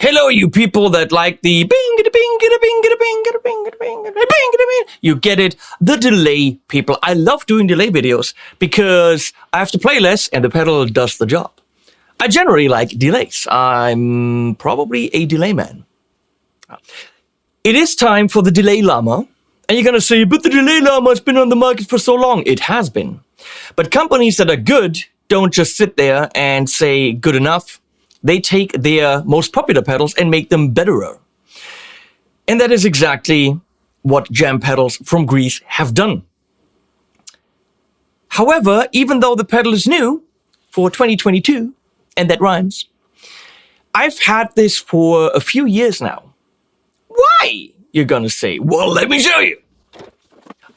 Hello, you people that like the bing, bing, bing, bing, bing, bing, bing, bing. You get it. The delay people. I love doing delay videos because I have to play less and the pedal does the job. I generally like delays. I'm probably a delay man. It is time for the Delay Llama. And you're going to say, but the Delay Llama has been on the market for so long. It has been. But companies that are good don't just sit there and say good enough. They take their most popular pedals and make them betterer. And that is exactly what jam pedals from Greece have done. However, even though the pedal is new for 2022, and that rhymes, I've had this for a few years now. Why? You're gonna say, well, let me show you.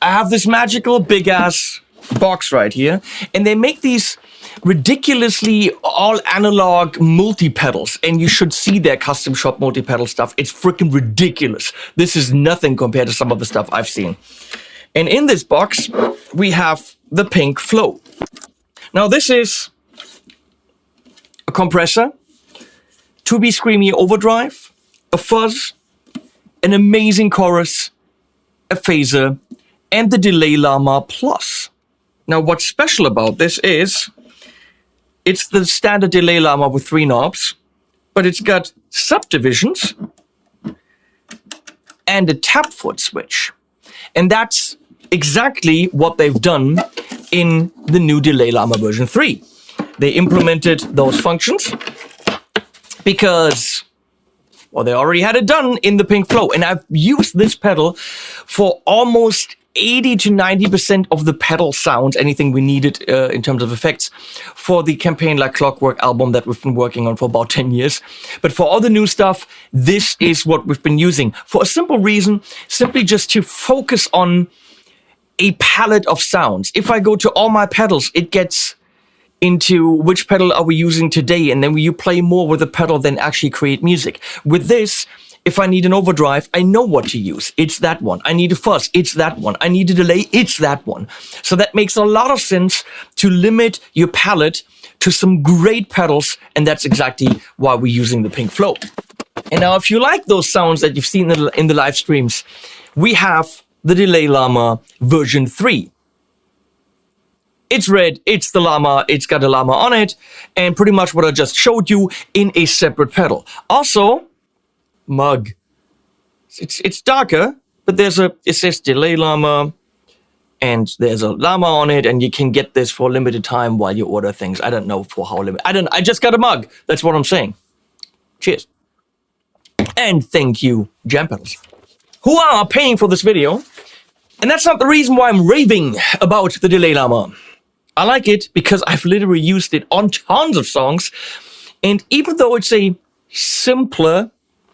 I have this magical big-ass box right here, and they make these ridiculously all-analog multi-pedals, and you should see their custom shop multi-pedal stuff. It's freaking ridiculous. This is nothing compared to some of the stuff I've seen. And in this box, we have the Pink Flow. Now, this is a compressor, 2B Screamy overdrive, a fuzz, an amazing chorus, a phaser, and the Delay Llama Plus. Now, what's special about this is it's the standard Delay Llama with 3 knobs, but it's got subdivisions and a tap foot switch. And that's exactly what they've done in the new Delay Llama version 3. They implemented those functions because, well, they already had it done in the Pink Flow. And I've used this pedal for almost 80 to 90% of the pedal sounds, anything we needed in terms of effects, for the Campaign Like Clockwork album that we've been working on for about 10 years. But for all the new stuff, this is what we've been using. For a simple reason, simply just to focus on a palette of sounds. If I go to all my pedals, it gets into which pedal are we using today, and then you play more with the pedal than actually create music. With this, if I need an overdrive, I know what to use. It's that one. I need a fuzz. It's that one. I need a delay. It's that one. So that makes a lot of sense to limit your palette to some great pedals, and that's exactly why we're using the Pink Flow. And now, if you like those sounds that you've seen in the live streams, we have the Delay Llama version 3. It's red, it's the llama, it's got a llama on it, and pretty much what I just showed you in a separate pedal. Also, mug. It's darker, but it says Delay Llama, and there's a llama on it, and you can get this for a limited time while you order things. I don't know for how limited. I just got a mug. That's what I'm saying. Cheers. And thank you, jam pedals, who are paying for this video. And that's not the reason why I'm raving about the Delay Llama. I like it because I've literally used it on tons of songs. And even though it's a simpler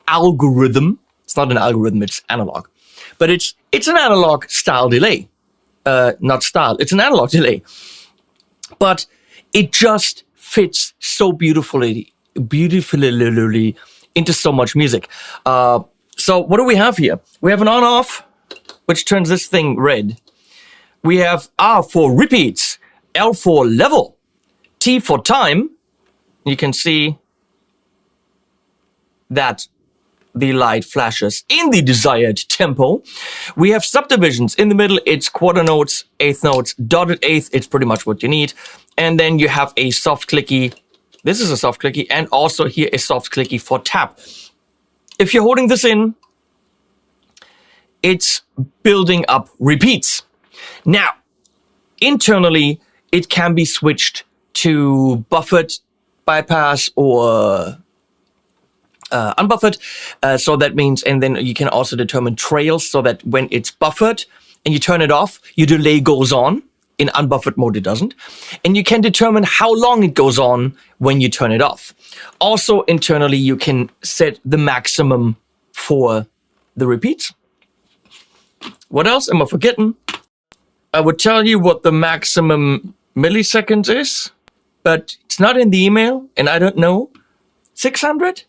algorithm, it's not an algorithm, it's analog. But it's an analog style delay. Not style, it's an analog delay. But it just fits so beautifully into so much music. So what do we have here? We have an on-off, which turns this thing red. We have R for repeats, L for level, T for time. You can see that the light flashes in the desired tempo. We have subdivisions. In the middle, it's quarter notes, eighth notes, dotted eighth. It's pretty much what you need. And then you have a soft clicky. This is a soft clicky, and also here a soft clicky for tap. If you're holding this in, it's building up repeats. Now, internally, it can be switched to buffered, bypass, or unbuffered. So that means, and then you can also determine trails so that when it's buffered and you turn it off, your delay goes on. In unbuffered mode, it doesn't. And you can determine how long it goes on when you turn it off. Also, internally, you can set the maximum for the repeats. What else am I forgetting? I would tell you what the maximum milliseconds is, but it's not in the email, and I don't know. 600?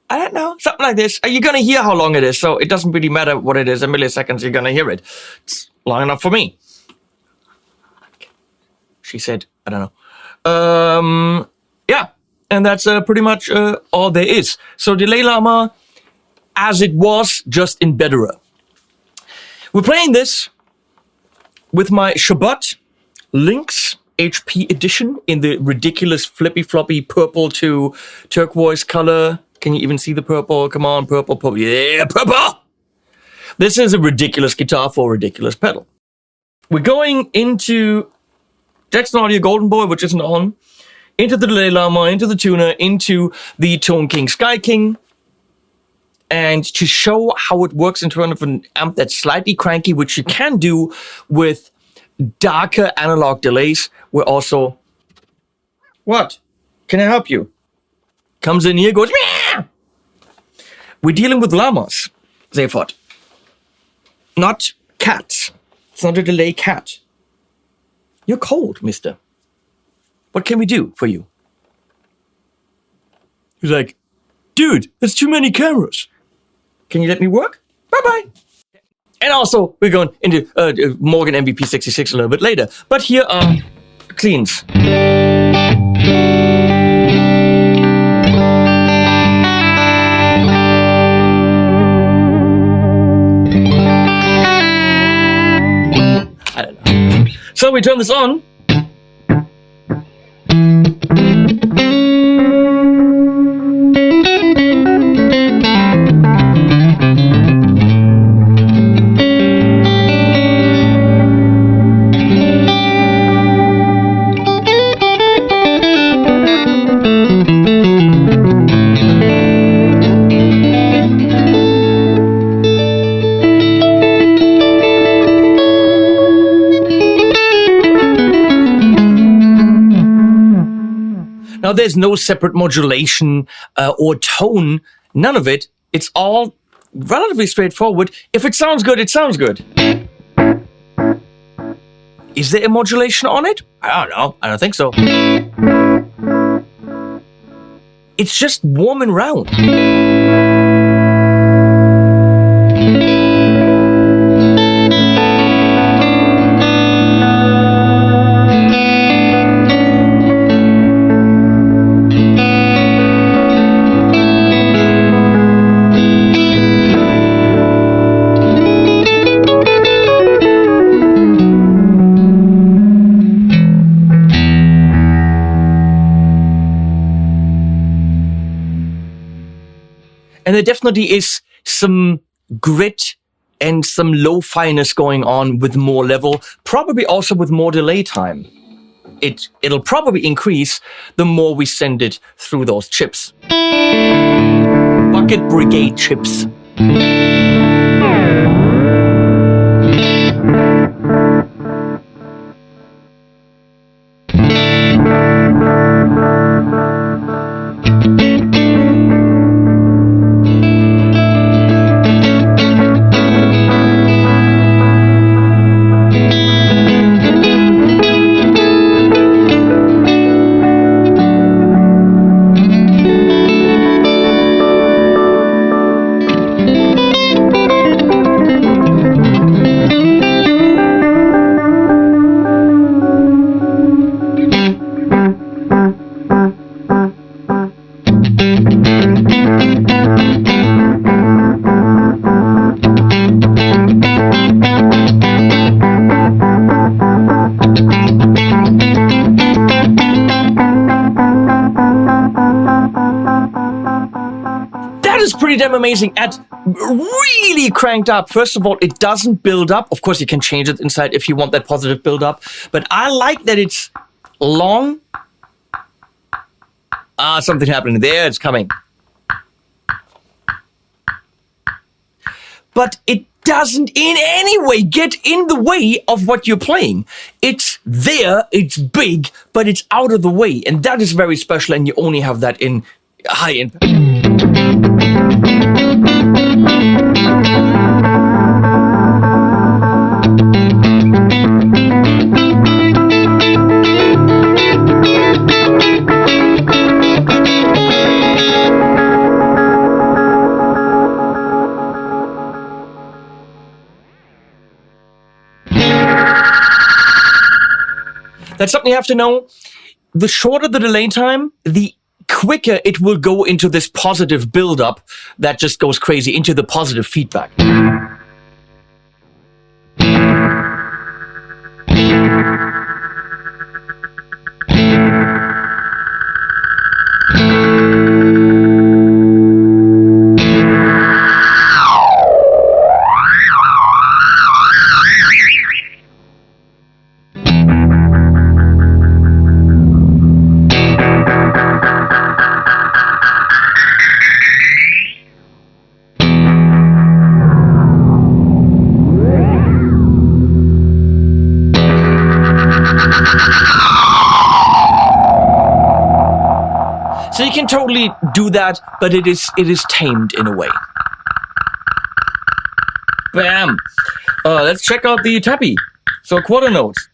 I don't know. Something like this. You're going to hear how long it is, so it doesn't really matter what it is. In milliseconds, you're going to hear it. It's long enough for me. She said, I don't know. Yeah. And that's pretty much all there is. So Delay Llama, as it was, just in betterer. We're playing this with my Shabbat Lynx HP edition in the ridiculous flippy floppy purple to turquoise color. Can you even see the purple? Come on, purple, purple. Yeah, purple! This is a ridiculous guitar for a ridiculous pedal. We're going into Jackson Audio Golden Boy, which isn't on, into the Delay Llama, into the tuner, into the Tone King Sky King. And to show how it works in front of an amp that's slightly cranky, which you can do with darker analog delays, we're also... What? Can I help you? Comes in here, goes... Meow! We're dealing with llamas, they thought. Not cats. It's not a delay cat. You're cold, mister. What can we do for you? He's like, dude, there's too many cameras. Can you let me work? Bye-bye. And also, we're going into Morgan MVP 66 a little bit later. But here are cleans. I don't know. So we turn this on. Now, there's no separate modulation or tone, none of it. It's all relatively straightforward. If it sounds good, it sounds good. Is there a modulation on it? I don't know. I don't think so. It's just warm and round. And there definitely is some grit and some lo-finess going on with more level, probably also with more delay time. It'll probably increase the more we send it through those chips. Bucket Brigade chips. Pretty damn amazing at really cranked up. First of all, it doesn't build up. Of course, you can change it inside if you want that positive build up. But I like that it's long. Something happening there. It's coming. But it doesn't in any way get in the way of what you're playing. It's there, it's big, but it's out of the way. And that is very special, and you only have that in high-end. That's something you have to know. The shorter the delay time, the quicker it will go into this positive build-up that just goes crazy, into the positive feedback. So you can totally do that, but it is tamed in a way. Bam! Let's check out the tappy. So quarter notes.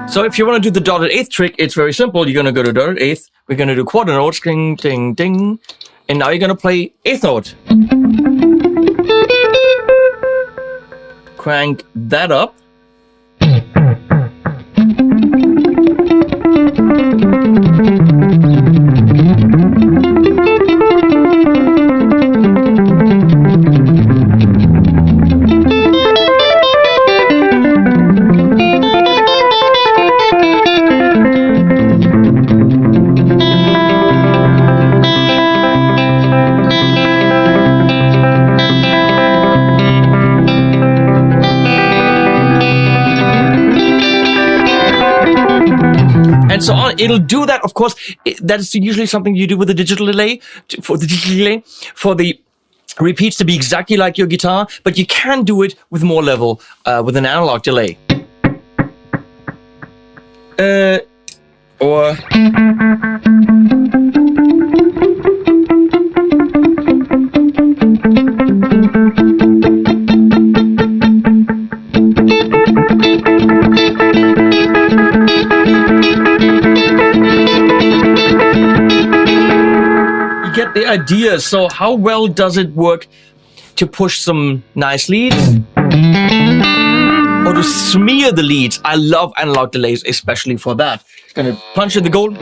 So if you want to do the dotted eighth trick, it's very simple. You're going to go to dotted eighth. We're going to do quarter notes, ding, ding, ding. And now you're going to play eighth note. Crank that up. And so on. It'll do that, of course. That's usually something you do with a digital delay, for the repeats to be exactly like your guitar, but you can do it with more level, with an analog delay. Or... get the idea. So how well does it work to push some nice leads or to smear the leads? I love analog delays, especially for that. Gonna punch in the gold.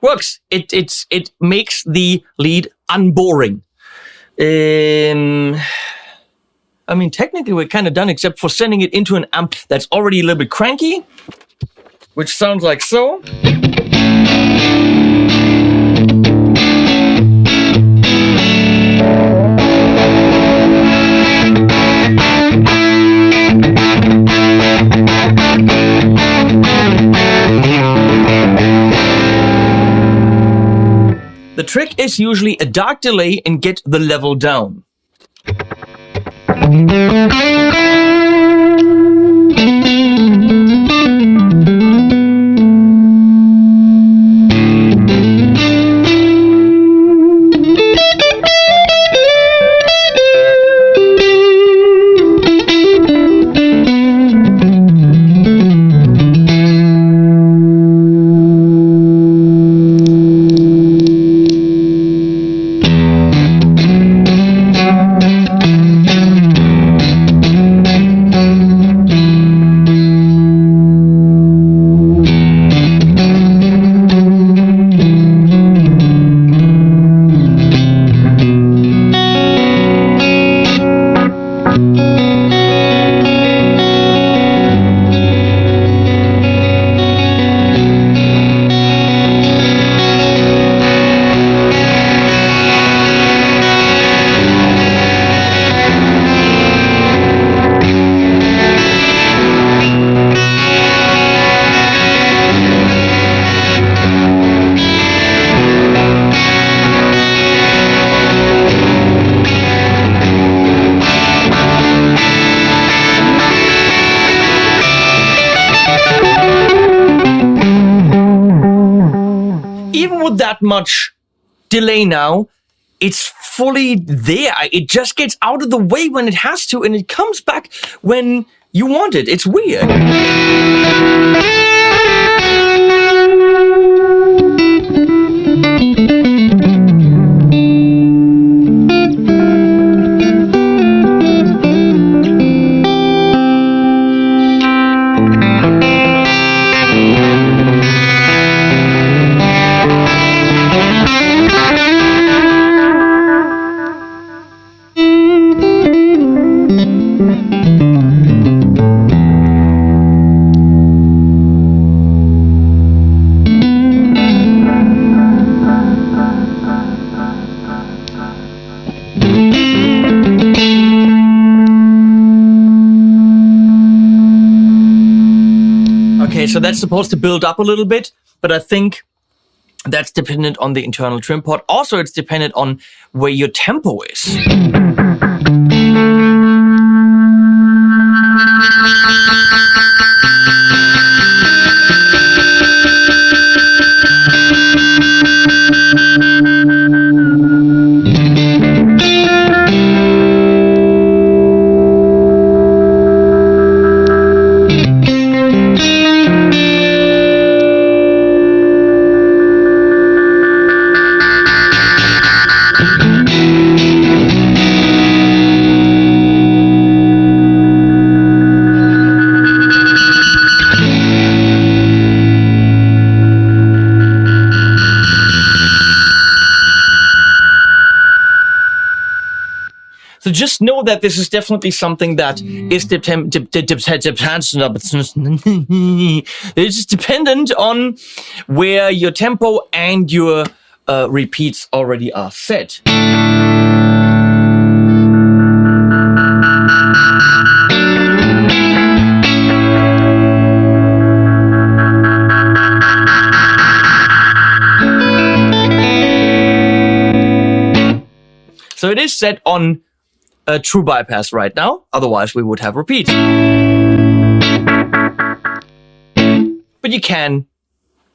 Works. It makes the lead unboring. I mean, technically we're kind of done, except for sending it into an amp that's already a little bit cranky, which sounds like so. The trick is usually a dark delay and get the level down. that much delay now. It's fully there. It just gets out of the way when it has to, and it comes back when you want it. It's weird. Okay, so that's supposed to build up a little bit, but I think that's dependent on the internal trim pot. Also, it's dependent on where your tempo is. So just know that this is definitely something that is it's dependent on where your tempo and your repeats already are set. So it is set on a true bypass right now, otherwise we would have repeats. But you can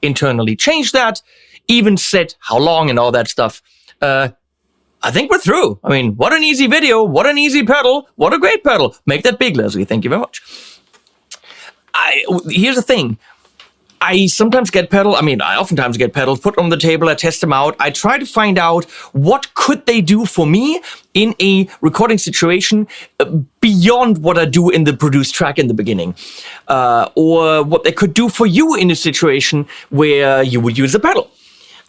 internally change that, even set how long and all that stuff. I think we're through. I mean, what an easy video, what an easy pedal, what a great pedal. Make that big, Leslie, thank you very much. Here's the thing. I oftentimes get pedals put on the table, I test them out. I try to find out what could they do for me in a recording situation beyond what I do in the produced track in the beginning. Or what they could do for you in a situation where you would use a pedal.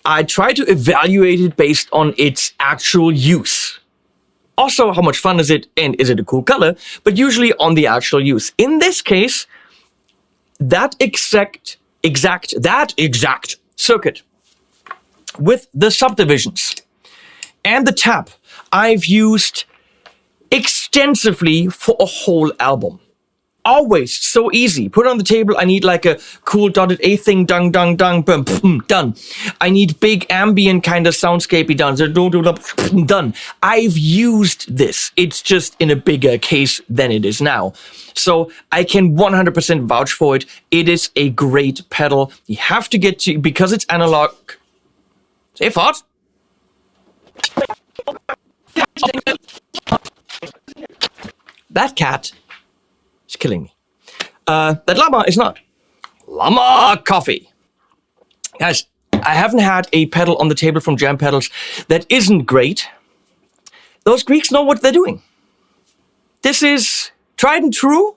I try to evaluate it based on its actual use. Also, how much fun is it and is it a cool color? But usually on the actual use. In this case, that exact circuit with the subdivisions and the tap I've used extensively for a whole album. Always so easy. Put it on the table. I need like a cool dotted A thing, dung, dung, dung, boom, boom, done. I need big ambient kind of soundscapey done. Done. I've used this. It's just in a bigger case than it is now. So I can 100% vouch for it. It is a great pedal. You have to get to, because it's analog. Say fart. That cat is killing me. That llama is not. Llama coffee. Guys, I haven't had a pedal on the table from Jam Pedals that isn't great. Those Greeks know what they're doing. This is tried and true.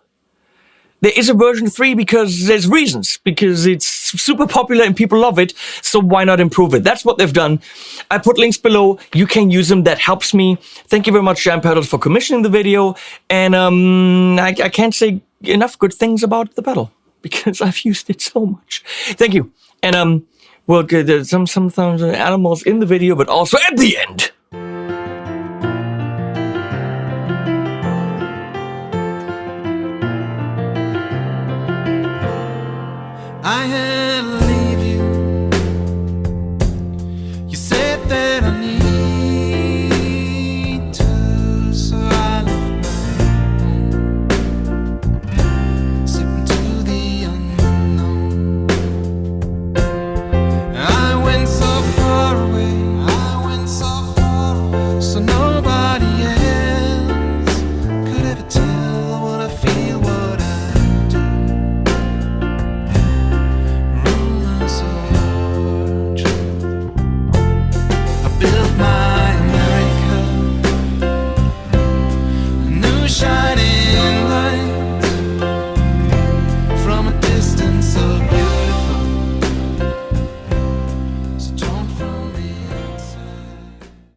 There is a version 3 because there's reasons. Because it's super popular and people love it. So why not improve it? That's what they've done. I put links below. You can use them. That helps me. Thank you very much, Jam Pedals, for commissioning the video. And I can't say enough good things about the pedal. Because I've used it so much. Thank you. And we'll get some animals in the video, but also at the end. I had